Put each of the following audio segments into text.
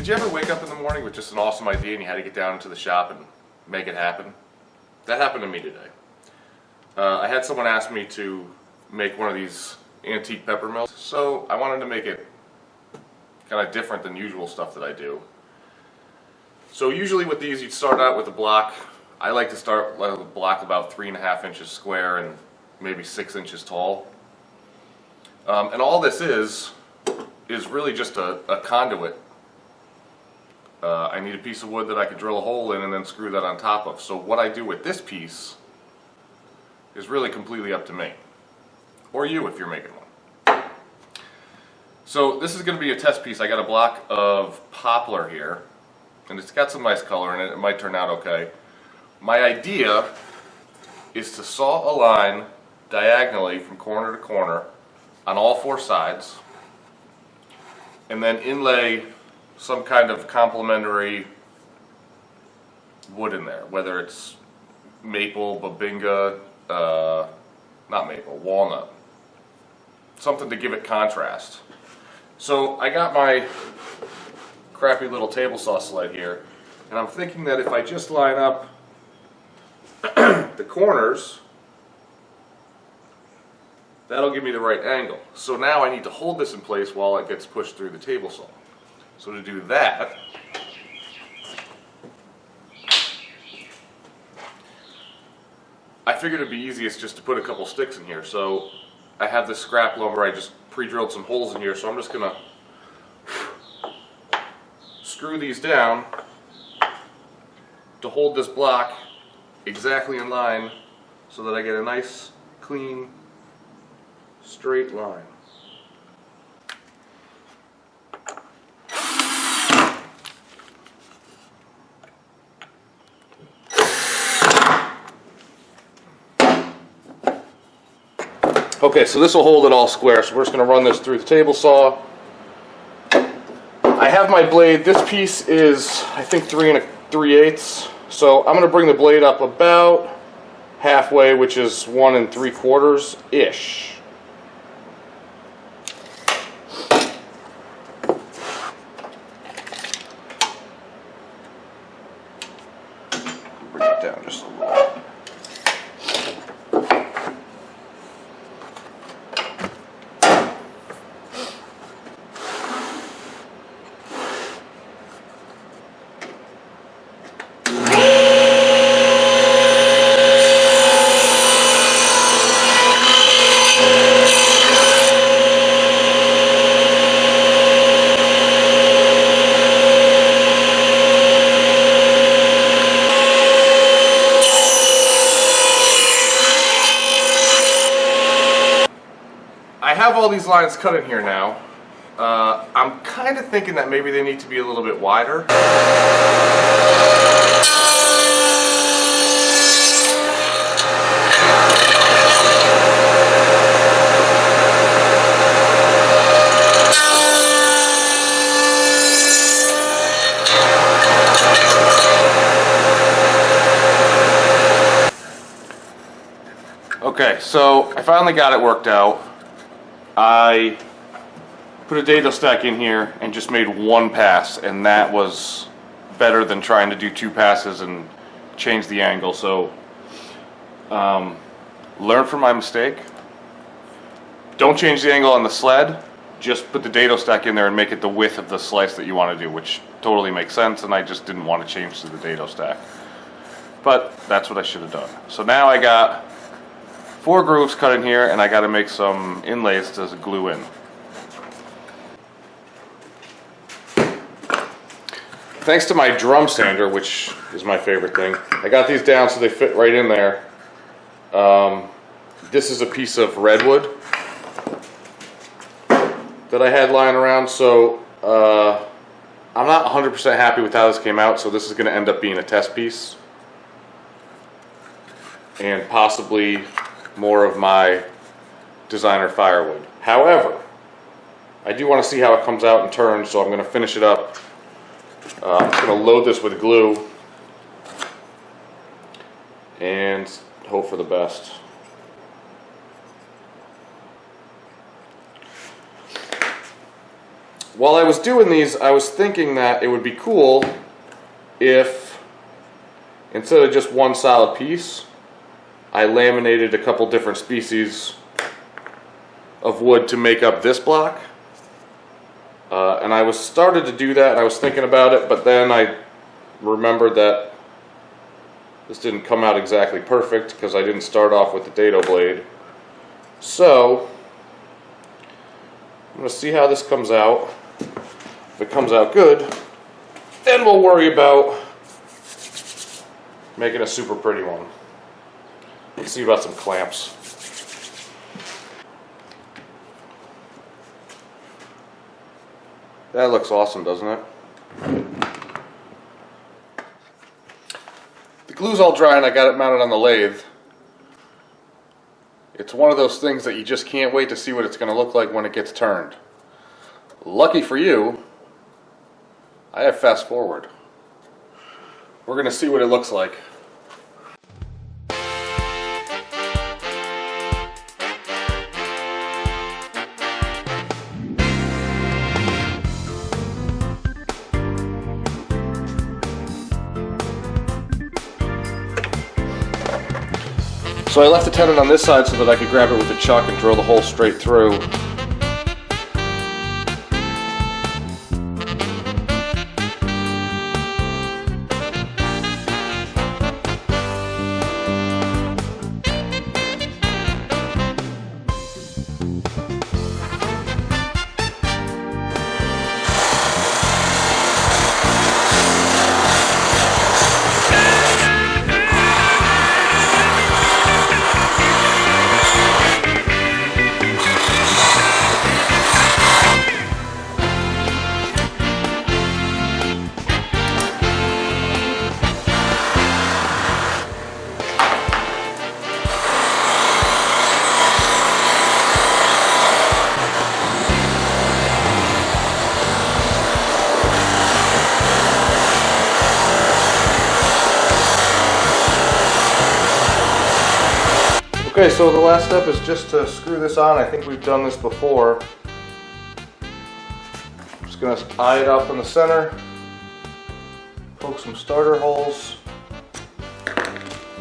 you ever wake up in the morning with just an awesome idea and you had to get down into the shop and make it happen? That happened to me today. I had someone ask me to make one of these antique Peppermills, so I wanted to make it kind of different than usual stuff that I do. So usually with these you'd start out with a block. I like to start with a block about 3.5 inches square and maybe 6 inches tall. And all this is really just a conduit. I need a piece of wood that I could drill a hole in and then screw that on top of. So what I do with this piece is really completely up to me. Or you if you're making one. So this is going to be a test piece. I got a block of poplar here, and it's got some nice color in it. It might turn out okay. My idea is to saw a line diagonally from corner to corner on all 4 sides, and then inlay some kind of complementary wood in there, whether it's maple, babinga, not maple, walnut, something to give it contrast. So I got my crappy little table saw sled here, and I'm thinking that if I just line up the corners, that'll give me the right angle. So now I need to hold this in place while it gets pushed through the table saw. So to do that, I figured it'd be easiest just to put a couple sticks in here. So I have this scrap lumber, I just pre-drilled some holes in here, so I'm just going to screw these down to hold this block exactly in line so that I get a nice, clean, straight line. Okay, so this will hold it all square, so we're just going to run this through the table saw. I have my blade. This piece is, I think, 3 3/8. So I'm going to bring the blade up about halfway, which is 1 3/4-ish. Bring it down just a little. I have all these lines cut in here now. I'm kind of thinking that maybe they need to be a little bit wider. Okay, so I finally got it worked out. I put a dado stack in here and just made 1 pass, and that was better than trying to do 2 passes and change the angle. So learn from my mistake. Don't change the angle on the sled, just put the dado stack in there and make it the width of the slice that you want to do, which totally makes sense, and I just didn't want to change to the dado stack. But that's what I should have done. So now I got 4 grooves cut in here, and I got to make some inlays to glue in. Thanks to my drum sander, which is my favorite thing, I got these down so they fit right in there. This is a piece of redwood that I had lying around, so I'm not 100% happy with how this came out, so this is going to end up being a test piece and possibly more of my designer firewood. However, I do want to see how it comes out and turns, so I'm going to finish it up. I'm just going to load this with glue and hope for the best. while I was doing these, I was thinking that it would be cool if, instead of just one solid piece, I laminated a couple different species of wood to make up this block. And I was started to do that, and I was thinking about it, but then I remembered that this didn't come out exactly perfect because I didn't start off with the dado blade. So I'm going to see how this comes out. If it comes out good, then we'll worry about making a super pretty one. Let's see about some clamps. That looks awesome, doesn't it? The glue's all dry and I got it mounted on the lathe. It's one of those things that you just can't wait to see what it's going to look like when it gets turned. Lucky for you, I have fast forward. We're going to see what it looks like. So I left the tenon on this side so that I could grab it with a chuck and drill the hole straight through. Okay, so the last step is just to screw this on. I think we've done this before. I'm just going to eye it up in the center, poke some starter holes,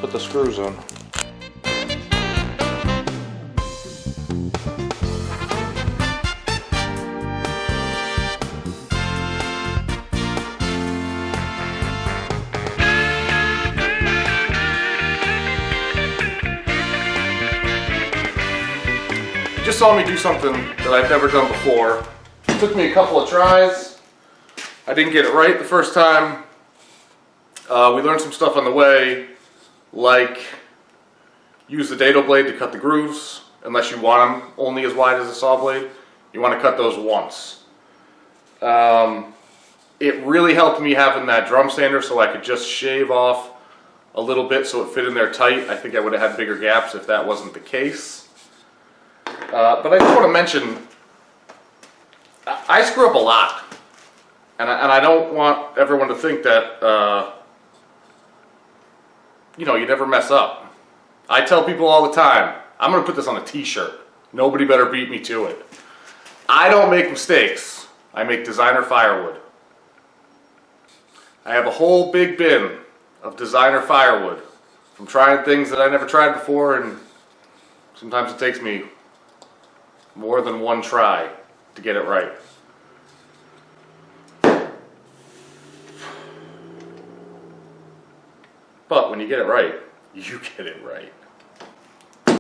put the screws in. You just saw me do something that I've never done before. It took me a couple of tries. I didn't get it right the first time. We learned some stuff on the way, like use the dado blade to cut the grooves, unless you want them only as wide as a saw blade. You want to cut those once. It really helped me having that drum sander so I could just shave off a little bit so it fit in there tight. I think I would have had bigger gaps if that wasn't the case. But I just want to mention, I screw up a lot, and I don't want everyone to think that, you know, you never mess up. I tell people all the time, I'm going to put this on a t-shirt. Nobody better beat me to it. I don't make mistakes. I make designer firewood. I have a whole big bin of designer firewood from trying things that I never tried before, and sometimes it takes me more than one try to get it right. But when you get it right, you get it right.